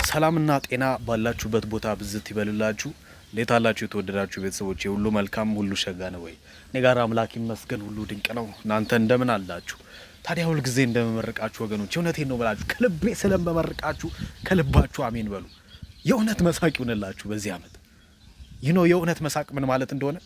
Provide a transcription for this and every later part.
ሰላምና ጤና ባላችሁበት ቦታ ብዝት ይበልላችሁ። እንዴት አላችሁ የተወደዳችሁ ቤተሰቦቼ? ሁሉ መልካም ሁሉ ሸጋ ነው ወይ? እኔ ጋር አምላክ ይመስገን ሁሉ ድንቅ ነው። እናንተ እንደምን አላችሁ? ታዲያ ሁል ጊዜ እንደመመረቃችሁ ወገኖች እውነቴን ነው ብላችሁ ከልቤ ስለመመረቃችሁ ከልባችሁ አሜን በሉ። የእውነት መሳቅ ይሁንላችሁ በዚህ አመት። የእውነት መሳቅ ምን ማለት እንደሆነ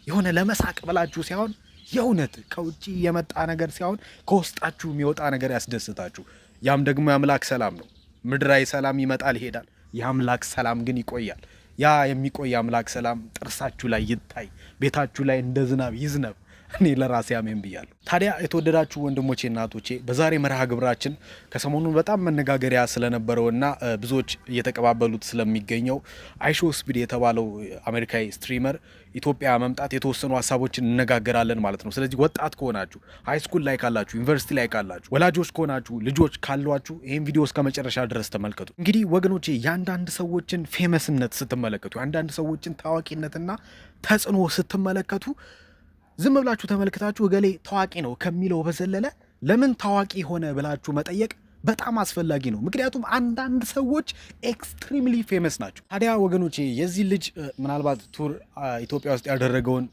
የሆነ ለመሳቅ ብላችሁ ሳይሆን የእውነት ከውጪ የመጣ ነገር ሳይሆን ከውስጣችሁ የሚወጣ ነገር ያስደስታችሁ። ያም ደግሞ የአምላክ ሰላም ነው። ምድራዊ ሰላም ይመጣል ይሄዳል። የአምላክ ሰላም ግን ይቆያል። ያ የሚቆይ አምላክ ሰላም ጥርሳችሁ ላይ ይታይ፣ ቤታችሁ ላይ እንደ ዝናብ ይዝነብ። እኔ ለራሴ አሜን ብያለሁ። ታዲያ የተወደዳችሁ ወንድሞቼ እናቶቼ በዛሬ መርሃ ግብራችን ከሰሞኑን በጣም መነጋገሪያ ስለነበረውና ብዙዎች እየተቀባበሉት ስለሚገኘው አይሾ ስፒድ የተባለው አሜሪካዊ ስትሪመር ኢትዮጵያ መምጣት የተወሰኑ ሀሳቦችን እንነጋገራለን ማለት ነው። ስለዚህ ወጣት ከሆናችሁ ሃይስኩል ላይ ካላችሁ፣ ዩኒቨርሲቲ ላይ ካላችሁ፣ ወላጆች ከሆናችሁ፣ ልጆች ካሏችሁ ይህን ቪዲዮ እስከ መጨረሻ ድረስ ተመልከቱ። እንግዲህ ወገኖቼ የአንዳንድ ሰዎችን ፌመስነት ስትመለከቱ፣ የአንዳንድ ሰዎችን ታዋቂነትና ተጽዕኖ ስትመለከቱ ዝም ብላችሁ ተመልክታችሁ እገሌ ታዋቂ ነው ከሚለው በዘለለ ለምን ታዋቂ ሆነ ብላችሁ መጠየቅ በጣም አስፈላጊ ነው። ምክንያቱም አንዳንድ ሰዎች ኤክስትሪምሊ ፌመስ ናቸው። ታዲያ ወገኖቼ የዚህ ልጅ ምናልባት ቱር ኢትዮጵያ ውስጥ ያደረገውን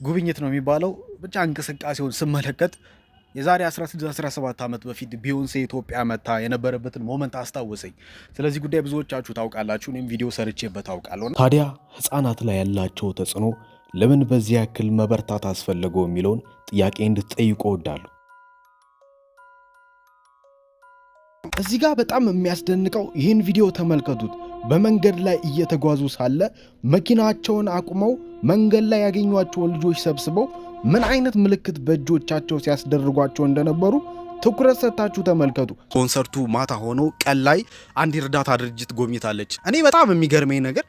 ጉብኝት ነው የሚባለው ብቻ እንቅስቃሴውን ስመለከት የዛሬ 16-17 ዓመት በፊት ቢዮንሴ ኢትዮጵያ መታ የነበረበትን ሞመንት አስታወሰኝ። ስለዚህ ጉዳይ ብዙዎቻችሁ ታውቃላችሁ፣ እኔም ቪዲዮ ሰርቼበት ታውቃለሁ። ታዲያ ህፃናት ላይ ያላቸው ተጽዕኖ ለምን በዚህ ያክል መበርታት አስፈለገው የሚለውን ጥያቄ እንድትጠይቁ እወዳለሁ። እዚህ ጋር በጣም የሚያስደንቀው ይህን ቪዲዮ ተመልከቱት። በመንገድ ላይ እየተጓዙ ሳለ መኪናቸውን አቁመው መንገድ ላይ ያገኟቸውን ልጆች ሰብስበው ምን አይነት ምልክት በእጆቻቸው ሲያስደርጓቸው እንደነበሩ ትኩረት ሰጥታችሁ ተመልከቱ። ኮንሰርቱ ማታ ሆኖ ቀን ላይ አንድ የእርዳታ ድርጅት ጎብኝታለች። እኔ በጣም የሚገርመኝ ነገር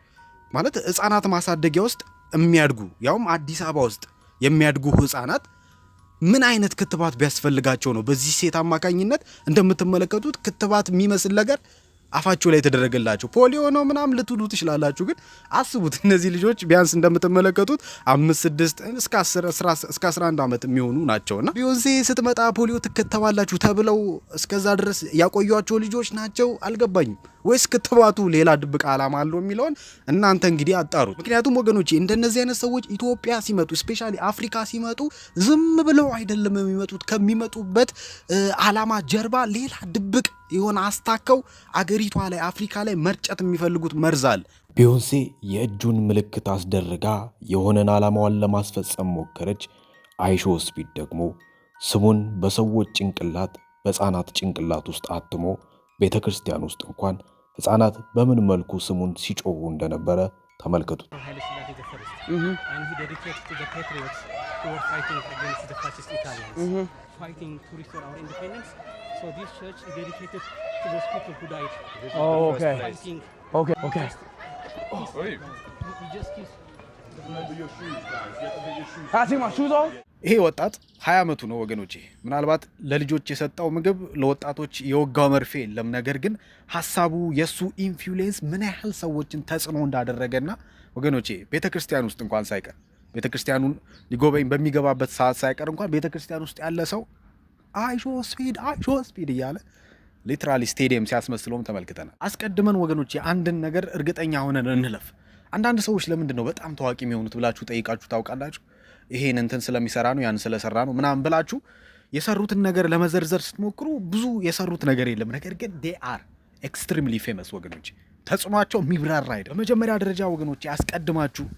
ማለት ህፃናት ማሳደጊያ ውስጥ የሚያድጉ ያውም አዲስ አበባ ውስጥ የሚያድጉ ህፃናት ምን አይነት ክትባት ቢያስፈልጋቸው ነው በዚህ ሴት አማካኝነት እንደምትመለከቱት ክትባት የሚመስል ነገር አፋቸው ላይ ተደረገላቸው? ፖሊዮ ነው ምናምን ልትሉ ትችላላችሁ። ግን አስቡት እነዚህ ልጆች ቢያንስ እንደምትመለከቱት 5፣ 6 እስከ 11 ዓመት የሚሆኑ ናቸውና ቢዮንሴ ስትመጣ ፖሊዮ ትከተባላችሁ ተብለው እስከዛ ድረስ ያቆዩቸው ልጆች ናቸው። አልገባኝም። ወይስ ክትባቱ ሌላ ድብቅ ዓላማ አለው የሚለውን እናንተ እንግዲህ አጣሩት። ምክንያቱም ወገኖቼ እንደነዚህ አይነት ሰዎች ኢትዮጵያ ሲመጡ ስፔሻሊ አፍሪካ ሲመጡ ዝም ብለው አይደለም የሚመጡት። ከሚመጡበት ዓላማ ጀርባ ሌላ ድብቅ የሆነ አስታከው አገሪቷ ላይ አፍሪካ ላይ መርጨት የሚፈልጉት መርዝ አለ። ቢዮንሴ የእጁን ምልክት አስደርጋ የሆነን ዓላማዋን ለማስፈጸም ሞከረች። አይሾ ስፒድ ደግሞ ስሙን በሰዎች ጭንቅላት በሕፃናት ጭንቅላት ውስጥ አትሞ ቤተ ክርስቲያን ውስጥ እንኳን ሕፃናት በምን መልኩ ስሙን ሲጮሁ እንደነበረ ተመልከቱት። ይሄ ወጣት 20 ዓመቱ ነው ወገኖቼ። ምናልባት ለልጆች የሰጠው ምግብ ለወጣቶች የወጋው መርፌ የለም። ነገር ግን ሐሳቡ የሱ ኢንፍሉዌንስ ምን ያህል ሰዎችን ተጽዕኖ እንዳደረገና ወገኖቼ ቤተክርስቲያን ውስጥ እንኳን ሳይቀር ቤተክርስቲያኑን ሊጎበኝ በሚገባበት ሰዓት ሳይቀር እንኳን ቤተክርስቲያን ውስጥ ያለ ሰው አይሾ ስፒድ እያለ ሊትራሊ ስቴዲየም ሲያስመስለውም ተመልክተናል። አስቀድመን ወገኖቼ አንድን ነገር እርግጠኛ ሆነን እንለፍ። አንዳንድ ሰዎች ለምንድን ነው በጣም ታዋቂ የሚሆኑት ብላችሁ ጠይቃችሁ ታውቃላችሁ? ይሄን እንትን ስለሚሰራ ነው ያን ስለሰራ ነው ምናምን ብላችሁ የሰሩትን ነገር ለመዘርዘር ስትሞክሩ ብዙ የሰሩት ነገር የለም። ነገር ግን they are extremely famous ወገኖች፣ ተጽዕኗቸው የሚብራራ አይደለም። በመጀመሪያ ደረጃ ወገኖች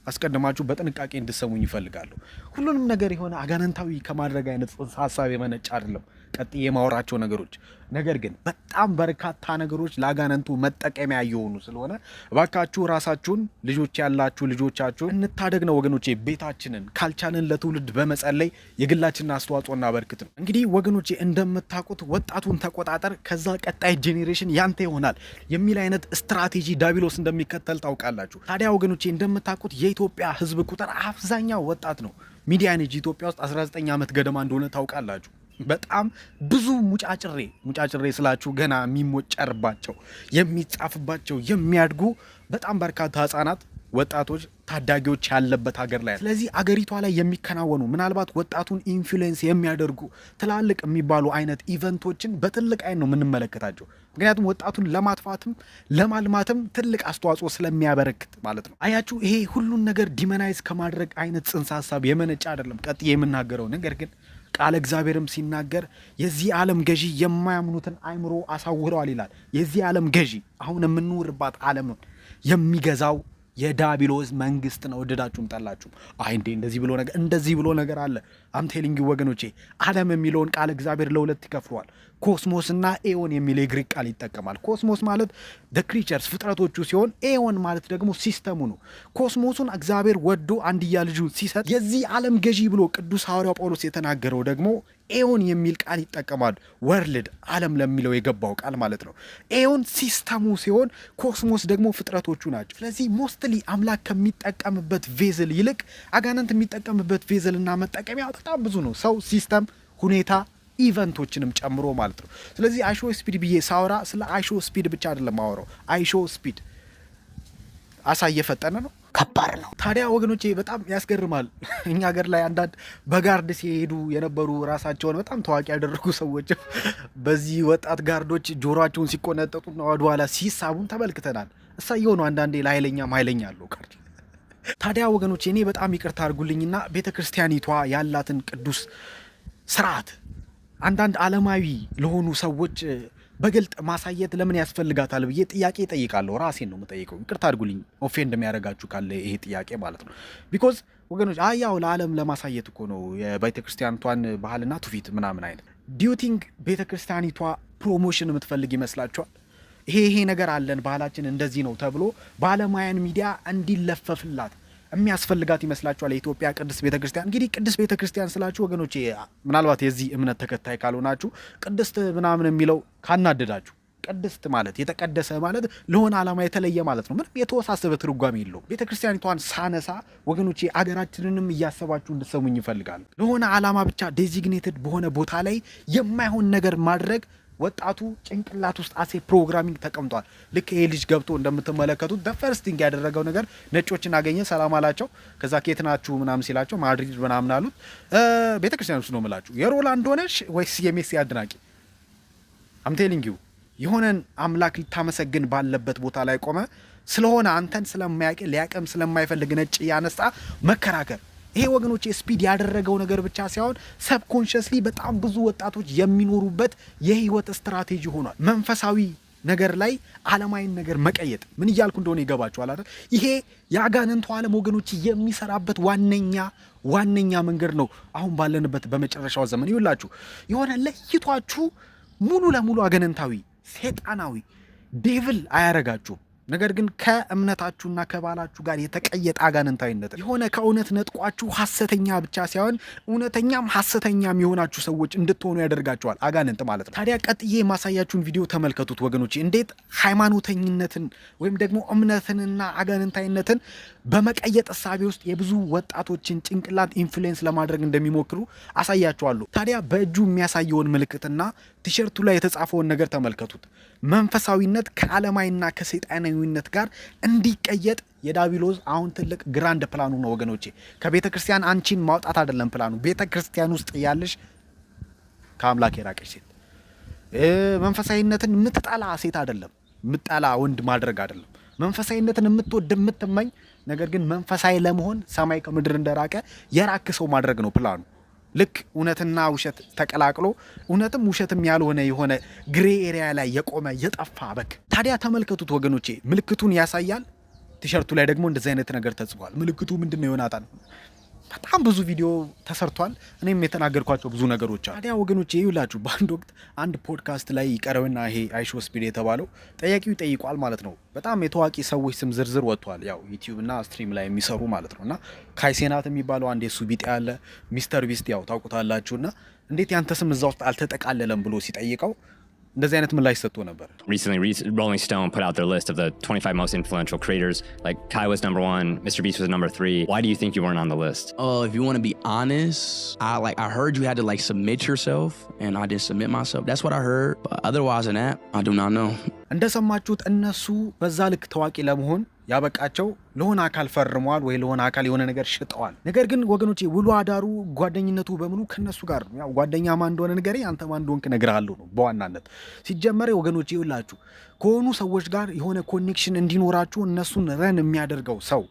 አስቀድማችሁ በጥንቃቄ እንድሰሙኝ ይፈልጋለሁ። ሁሉንም ነገር የሆነ አጋነንታዊ ከማድረግ አይነት ሀሳብ የመነጨ አይደለም ቀጥዬ የማወራቸው ነገሮች። ነገር ግን በጣም በርካታ ነገሮች ለአጋነንቱ መጠቀሚያ እየሆኑ ስለሆነ እባካችሁ ራሳችሁን፣ ልጆች ያላችሁ ልጆቻችሁ እንታደግ ነው ወገኖቼ። ቤታችንን ካልቻንን ለትውልድ በመጸለይ የግላችንን አስተዋጽኦ እናበርክት ነው። እንግዲህ ወገኖቼ እንደምታውቁት ወጣቱን ተቆጣጠር፣ ከዛ ቀጣይ ጄኔሬሽን ያንተ ይሆናል የሚል አይነት ስትራቴጂ ዳቢሎስ እንደሚከተል ታውቃላችሁ። ታዲያ ወገኖቼ እንደምታውቁት የኢትዮጵያ ሕዝብ ቁጥር አብዛኛው ወጣት ነው። ሚዲያን ኤጅ ኢትዮጵያ ውስጥ 19 ዓመት ገደማ እንደሆነ ታውቃላችሁ። በጣም ብዙ ሙጫጭሬ ስላችሁ ገና የሚሞጨርባቸው የሚጻፍባቸው የሚያድጉ በጣም በርካታ ህፃናት ወጣቶች ታዳጊዎች ያለበት ሀገር ላይ። ስለዚህ አገሪቷ ላይ የሚከናወኑ ምናልባት ወጣቱን ኢንፍሉዌንስ የሚያደርጉ ትላልቅ የሚባሉ አይነት ኢቨንቶችን በትልቅ አይን ነው የምንመለከታቸው። ምክንያቱም ወጣቱን ለማጥፋትም ለማልማትም ትልቅ አስተዋጽኦ ስለሚያበረክት ማለት ነው። አያችሁ፣ ይሄ ሁሉን ነገር ዲመናይዝ ከማድረግ አይነት ጽንሰ ሀሳብ የመነጨ አይደለም ቀጥዬ የምናገረው ነገር ግን ቃለ እግዚአብሔርም ሲናገር የዚህ ዓለም ገዢ የማያምኑትን አይምሮ አሳውረዋል ይላል። የዚህ ዓለም ገዢ አሁን የምንኖርባት ዓለም ነው የሚገዛው የዳቢሎስ መንግስት ነው። ወደዳችሁም ጠላችሁም። አይ እንዴ እንደዚህ ብሎ ነገር አለ። አምቴሊንግ ወገኖቼ ዓለም የሚለውን ቃል እግዚአብሔር ለሁለት ይከፍለዋል። ኮስሞስና ኤዮን የሚል የግሪክ ቃል ይጠቀማል። ኮስሞስ ማለት ክሪቸርስ ፍጥረቶቹ ሲሆን ኤዮን ማለት ደግሞ ሲስተሙ ነው። ኮስሞሱን እግዚአብሔር ወዶ አንድያ ልጁን ሲሰጥ የዚህ ዓለም ገዢ ብሎ ቅዱስ ሐዋርያው ጳውሎስ የተናገረው ደግሞ ኤዮን የሚል ቃል ይጠቀማል። ወርልድ ዓለም ለሚለው የገባው ቃል ማለት ነው። ኤዮን ሲስተሙ ሲሆን ኮስሞስ ደግሞ ፍጥረቶቹ ናቸው። ስለዚህ ሞስትሊ አምላክ ከሚጠቀምበት ቬዝል ይልቅ አጋንንት የሚጠቀምበት ቬዝል እና መጠቀሚያ በጣም ብዙ ነው። ሰው፣ ሲስተም፣ ሁኔታ ኢቨንቶችንም ጨምሮ ማለት ነው። ስለዚህ አይሾ ስፒድ ብዬ ሳወራ ስለ አይሾ ስፒድ ብቻ አይደለም ማወራው። አይሾ ስፒድ አሳ እየፈጠነ ነው፣ ከባድ ነው። ታዲያ ወገኖቼ በጣም ያስገርማል። እኛ ሀገር ላይ አንዳንድ በጋርድ ሲሄዱ የነበሩ ራሳቸውን በጣም ታዋቂ ያደረጉ ሰዎች በዚህ ወጣት ጋርዶች ጆሮአቸውን ሲቆነጠጡና ወደኋላ ሲሳቡን ተመልክተናል። እሳየው ነው። አንዳንዴ ለኃይለኛም ኃይለኛ አለው ጋርድ። ታዲያ ወገኖቼ እኔ በጣም ይቅርታ አድርጉልኝና ቤተክርስቲያኒቷ ያላትን ቅዱስ ስርዓት አንዳንድ ዓለማዊ ለሆኑ ሰዎች በግልጥ ማሳየት ለምን ያስፈልጋታል ብዬ ጥያቄ ጠይቃለሁ። ራሴን ነው የምጠይቀው። ይቅርታ አድርጉልኝ ኦፌንድ የሚያደርጋችሁ ካለ ይሄ ጥያቄ ማለት ነው። ቢኮዝ ወገኖች ያው ለዓለም ለማሳየት እኮ ነው የቤተክርስቲያኒቷን ባህልና ትውፊት ምናምን አይነት። ዲዩቲንግ ቤተክርስቲያኒቷ ፕሮሞሽን የምትፈልግ ይመስላችኋል? ይሄ ነገር አለን ባህላችን እንደዚህ ነው ተብሎ በዓለማውያን ሚዲያ እንዲለፈፍላት የሚያስፈልጋት ይመስላችኋል? የኢትዮጵያ ቅድስት ቤተክርስቲያን። እንግዲህ ቅድስት ቤተክርስቲያን ስላችሁ ወገኖቼ ምናልባት የዚህ እምነት ተከታይ ካልሆናችሁ ቅድስት ምናምን የሚለው ካናደዳችሁ፣ ቅድስት ማለት የተቀደሰ ማለት ለሆነ ዓላማ የተለየ ማለት ነው። ምንም የተወሳሰበ ትርጓሜ የለውም። ቤተክርስቲያኒቷን ሳነሳ ወገኖቼ አገራችንንም እያሰባችሁ እንድትሰሙኝ ይፈልጋሉ። ለሆነ ዓላማ ብቻ ዴዚግኔትድ በሆነ ቦታ ላይ የማይሆን ነገር ማድረግ ወጣቱ ጭንቅላት ውስጥ አሴ ፕሮግራሚንግ ተቀምጧል። ልክ ይሄ ልጅ ገብቶ እንደምትመለከቱት ፈርስት ቲንግ ያደረገው ነገር ነጮችን አገኘ፣ ሰላም አላቸው። ከዛ ከየት ናችሁ ምናምን ሲላቸው ማድሪድ ምናምን አሉት። ቤተክርስቲያን ውስጥ ነው የምላችሁ። የሮላንዶ ነሽ ወይስ የሜሲ አድናቂ? አምቴሊንግ ዩ የሆነን አምላክ ልታመሰግን ባለበት ቦታ ላይ ቆመ ስለሆነ አንተን ስለማያውቅ ሊያቀም ስለማይፈልግ ነጭ ያነሳ መከራከር። ይሄ ወገኖች ስፒድ ያደረገው ነገር ብቻ ሳይሆን ሰብኮንሽስሊ በጣም ብዙ ወጣቶች የሚኖሩበት የህይወት ስትራቴጂ ሆኗል። መንፈሳዊ ነገር ላይ ዓለማዊን ነገር መቀየጥ። ምን እያልኩ እንደሆነ ይገባችኋል አይደል? ይሄ የአጋንንቱ ዓለም ወገኖች የሚሰራበት ዋነኛ መንገድ ነው። አሁን ባለንበት በመጨረሻው ዘመን ይውላችሁ የሆነ ለይቷችሁ ሙሉ ለሙሉ አጋንንታዊ ሴጣናዊ ዴቪል አያረጋችሁም። ነገር ግን ከእምነታችሁና ከባላችሁ ጋር የተቀየጠ አጋንንታዊነት የሆነ ከእውነት ነጥቋችሁ ሐሰተኛ ብቻ ሳይሆን እውነተኛም ሐሰተኛም የሆናችሁ ሰዎች እንድትሆኑ ያደርጋችኋል አጋንንት ማለት ነው። ታዲያ ቀጥዬ የማሳያችሁን ቪዲዮ ተመልከቱት ወገኖች። እንዴት ሃይማኖተኝነትን ወይም ደግሞ እምነትንና አጋንንታዊነትን በመቀየጥ እሳቤ ውስጥ የብዙ ወጣቶችን ጭንቅላት ኢንፍሉዌንስ ለማድረግ እንደሚሞክሩ አሳያችኋለሁ። ታዲያ በእጁ የሚያሳየውን ምልክትና ቲሸርቱ ላይ የተጻፈውን ነገር ተመልከቱት። መንፈሳዊነት ከዓለማዊና ከሰይጣናዊነት ጋር እንዲቀየጥ የዳቢሎስ አሁን ትልቅ ግራንድ ፕላኑ ነው ወገኖቼ። ከቤተ ክርስቲያን አንቺን ማውጣት አይደለም ፕላኑ። ቤተ ክርስቲያን ውስጥ ያለሽ ከአምላክ የራቀች ሴት፣ መንፈሳዊነትን የምትጠላ ሴት አይደለም፣ የምትጠላ ወንድ ማድረግ አይደለም። መንፈሳዊነትን የምትወድ የምትመኝ፣ ነገር ግን መንፈሳዊ ለመሆን ሰማይ ከምድር እንደራቀ የራክ ሰው ማድረግ ነው ፕላኑ። ልክ እውነትና ውሸት ተቀላቅሎ እውነትም ውሸትም ያልሆነ የሆነ ግሬ ኤሪያ ላይ የቆመ የጠፋ በግ። ታዲያ ተመልከቱት ወገኖቼ፣ ምልክቱን ያሳያል። ቲሸርቱ ላይ ደግሞ እንደዚህ አይነት ነገር ተጽፏል። ምልክቱ ምንድነው? ዮናታን በጣም ብዙ ቪዲዮ ተሰርቷል። እኔም የተናገርኳቸው ብዙ ነገሮች አሉ። ታዲያ ወገኖቼ ይውላችሁ በአንድ ወቅት አንድ ፖድካስት ላይ ይቀርብና ይሄ አይሾ ስፒድ የተባለው ጠያቂው ይጠይቋል ማለት ነው። በጣም የታዋቂ ሰዎች ስም ዝርዝር ወጥቷል። ያው ዩቲዩብ እና ስትሪም ላይ የሚሰሩ ማለት ነው። እና ካይሴናት የሚባለው አንድ የሱ ቢጤ ያለ ሚስተር ቢስት ያው ታውቁታላችሁና እንዴት ያንተ ስም እዛ ውስጥ አልተጠቃለለም ብሎ ሲጠይቀው እንደዚህ አይነት ምላሽ ሰጥቶ ነበር። Recently, Rolling Stone put out their list of the 25 most influential creators. Like Kai was number 1, Mr. Beast was number 3. Why do you think you weren't on the list? If you want to be honest, I heard you had to submit yourself, and I didn't submit myself. That's what I heard. But otherwise than that, I do not know. እንደሰማችሁት እነሱ በዛ ልክ ታዋቂ ለመሆን ያበቃቸው ለሆነ አካል ፈርመዋል ወይ ለሆነ አካል የሆነ ነገር ሽጠዋል። ነገር ግን ወገኖቼ ውሎ አዳሩ ጓደኝነቱ በሙሉ ከነሱ ጋር ነው። ያው ጓደኛ ማን እንደሆነ ንገረኝ፣ አንተ ማን እንደሆንክ እነግርሃለሁ ነው በዋናነት። ሲጀመር ወገኖቼ ይኸውላችሁ ከሆኑ ሰዎች ጋር የሆነ ኮኔክሽን እንዲኖራችሁ እነሱን ረን የሚያደርገው ሰው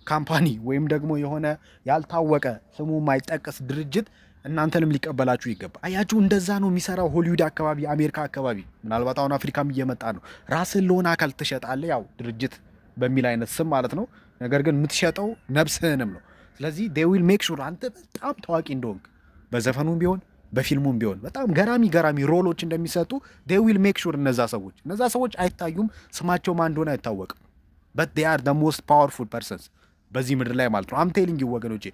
ካምፓኒ ወይም ደግሞ የሆነ ያልታወቀ ስሙ የማይጠቀስ ድርጅት እናንተንም ሊቀበላችሁ ይገባ። አያችሁ እንደዛ ነው የሚሰራው ሆሊውድ አካባቢ፣ አሜሪካ አካባቢ፣ ምናልባት አሁን አፍሪካም እየመጣ ነው። ራስህን ለሆነ አካል ትሸጣለህ፣ ያው ድርጅት በሚል አይነት ስም ማለት ነው። ነገር ግን የምትሸጠው ነፍስህንም ነው። ስለዚህ they will make sure አንተ በጣም ታዋቂ እንደሆንክ በዘፈኑም ቢሆን በፊልሙም ቢሆን በጣም ገራሚ ሮሎች እንደሚሰጡ they will make sure እነዛ ሰዎች አይታዩም፣ ስማቸው ማን እንደሆነ አይታወቅም። but they are the most powerful persons በዚህ ምድር ላይ ማለት ነው። አም ቴሊንግ ዩ ወገኖቼ፣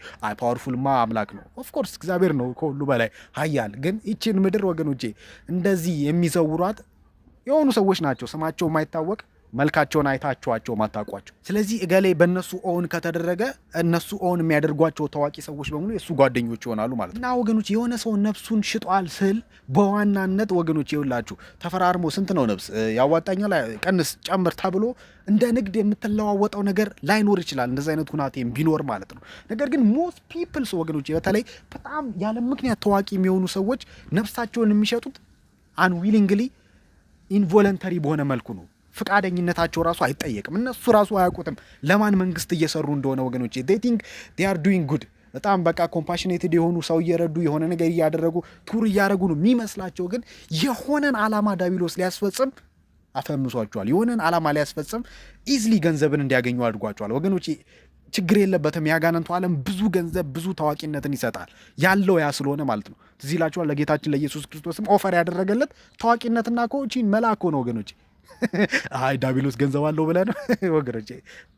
ፓወርፉልማ አምላክ ነው። ኦፍኮርስ እግዚአብሔር ነው ከሁሉ በላይ ኃያል። ግን ይችን ምድር ወገኖቼ እንደዚህ የሚዘውሯት የሆኑ ሰዎች ናቸው፣ ስማቸው የማይታወቅ መልካቸውን አይታችኋቸው ማታውቋቸው። ስለዚህ እገሌ በእነሱ ኦን ከተደረገ እነሱ ኦን የሚያደርጓቸው ታዋቂ ሰዎች በሙሉ የእሱ ጓደኞች ይሆናሉ ማለት ነው። እና ወገኖች የሆነ ሰው ነፍሱን ሽጧል ስል በዋናነት ወገኖች ይውላችሁ ተፈራርሞ ስንት ነው ነፍስ ያዋጣኛል ቀንስ ጨምር ተብሎ እንደ ንግድ የምትለዋወጠው ነገር ላይኖር ይችላል። እንደዚህ አይነት ሁናቴም ቢኖር ማለት ነው። ነገር ግን ሞስት ፒፕልስ ወገኖች በተለይ በጣም ያለ ምክንያት ታዋቂ የሚሆኑ ሰዎች ነፍሳቸውን የሚሸጡት አንዊሊንግሊ ኢንቮለንተሪ በሆነ መልኩ ነው። ፍቃደኝነታቸው ራሱ አይጠየቅም። እነሱ ራሱ አያውቁትም ለማን መንግስት እየሰሩ እንደሆነ ወገኖቼ። they think they are doing good በጣም በቃ ኮምፓሽኔትድ የሆኑ ሰው እየረዱ የሆነ ነገር እያደረጉ ቱር እያደረጉ ነው የሚመስላቸው። ግን የሆነን ዓላማ ዳቢሎስ ሊያስፈጽም አፈምሷቸዋል። የሆነን ዓላማ ሊያስፈጽም ኢዝሊ ገንዘብን እንዲያገኙ አድርጓቸዋል ወገኖቼ። ችግር የለበትም። ያጋነንቱ ዓለም ብዙ ገንዘብ ብዙ ታዋቂነትን ይሰጣል ያለው ያ ስለሆነ ማለት ነው። ትዝ ይላችኋል ለጌታችን ለኢየሱስ ክርስቶስም ኦፈር ያደረገለት ታዋቂነትና ኮቺን መላኮ ነው ወገኖቼ። አይ ዳቢሎስ ገንዘብ አለው ብለህ ነው ወገኖቼ?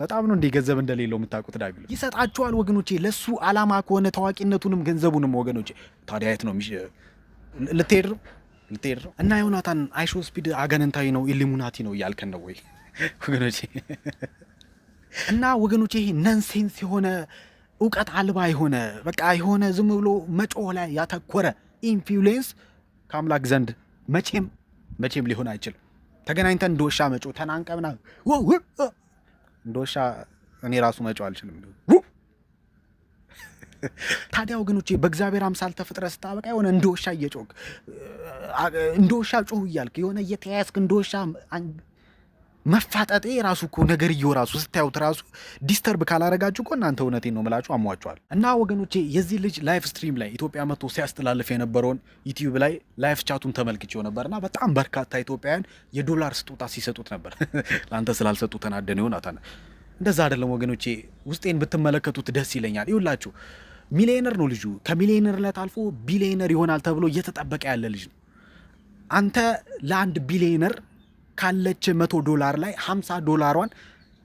በጣም ነው እንደ ገንዘብ እንደሌለው የምታውቁት። ዳቢሎስ ይሰጣችኋል ወገኖቼ ለሱ ዓላማ ከሆነ ታዋቂነቱንም ገንዘቡንም ወገኖቼ። ታዲያ የት ነው ልትሄድ ነው? እና ዮናታን አይሾ ስፒድ አጋንንታዊ ነው ኢሉሚናቲ ነው እያልከን ነው ወይ ወገኖቼ? እና ወገኖቼ ይሄ ነንሴንስ የሆነ እውቀት አልባ የሆነ በቃ የሆነ ዝም ብሎ መጮህ ላይ ያተኮረ ኢንፍሉዌንስ ከአምላክ ዘንድ መቼም ሊሆን አይችልም። ተገናኝተን እንደወሻ መጮ ተናንቀምና እንደወሻ እኔ ራሱ መጮ አልችልም። ታዲያ ወገኖቼ በእግዚአብሔር አምሳል ተፈጥረህ ስታበቃ የሆነ እንደወሻ እየጮክ እንደወሻ ጮህ እያልክ የሆነ እየተያያዝክ እንደወሻ መፋጠጤ ራሱ እኮ ነገርየው ራሱ ስታዩት ራሱ ዲስተርብ ካላረጋችሁ እኮ እናንተ እውነቴን ነው የምላችሁ አሟቸዋል። እና ወገኖቼ የዚህ ልጅ ላይፍ ስትሪም ላይ ኢትዮጵያ መጥቶ ሲያስተላልፍ የነበረውን ዩቲዩብ ላይ ላይፍ ቻቱን ተመልክቼው ነበርና በጣም በርካታ ኢትዮጵያውያን የዶላር ስጦታ ሲሰጡት ነበር። ለአንተ ስላልሰጡ ተናደነ ዮናታን። እንደዛ አይደለም ወገኖቼ፣ ውስጤን ብትመለከቱት ደስ ይለኛል። ይውላችሁ ሚሊዮነር ነው ልጁ። ከሚሊዮነርነት አልፎ ቢሊዮነር ይሆናል ተብሎ እየተጠበቀ ያለ ልጅ ነው። አንተ ለአንድ ቢሊዮነር ካለች $100 ላይ $50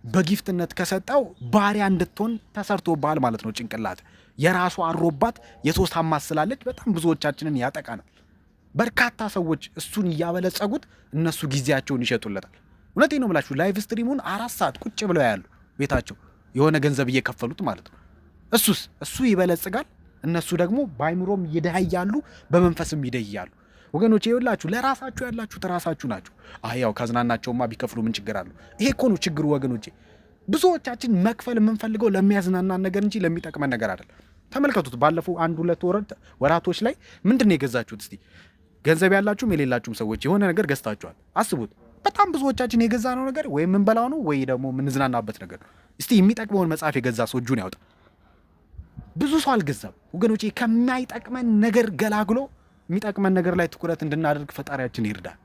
በጊፍትነት ከሰጠው ባሪያ እንድትሆን ተሰርቶብሃል ማለት ነው። ጭንቅላት የራሱ አሮባት የሶስት አማስ ስላለች በጣም ብዙዎቻችንን ያጠቃናል። በርካታ ሰዎች እሱን እያበለጸጉት እነሱ ጊዜያቸውን ይሸጡለታል። እውነቴን ነው የምላችሁ። ላይቭ ስትሪሙን 4 ሰዓት ቁጭ ብለው ያሉ ቤታቸው የሆነ ገንዘብ እየከፈሉት ማለት ነው። እሱ ይበለጽጋል፣ እነሱ ደግሞ በአይምሮም ይደህያሉ፣ በመንፈስም ይደህያሉ። ወገኖቼ ይኸውላችሁ ለራሳችሁ ያላችሁት ራሳችሁ ናችሁ። ያው ካዝናናቸውማ ቢከፍሉ ምን ችግር አለው? ይሄ እኮ ነው ችግሩ ወገኖቼ። ብዙዎቻችን መክፈል የምንፈልገው ለሚያዝናናን ነገር እንጂ ለሚጠቅመን ነገር አይደለም። ተመልከቱት፣ ባለፈው 1-2 ወራቶች ላይ ምንድን ነው የገዛችሁት? እስቲ ገንዘብ ያላችሁም የሌላችሁም ሰዎች የሆነ ነገር ገዝታችኋል። አስቡት። በጣም ብዙዎቻችን የገዛነው ነገር ወይ የምንበላው ነው ወይ ደግሞ የምንዝናናበት ነገር ነው። እስቲ የሚጠቅመውን መጽሐፍ የገዛ ሰው እጁን ያውጣ። ብዙ ሰው አልገዛም ወገኖቼ። ከማይጠቅመን ነገር ገላግሎ የሚጠቅመን ነገር ላይ ትኩረት እንድናደርግ ፈጣሪያችን ይርዳል።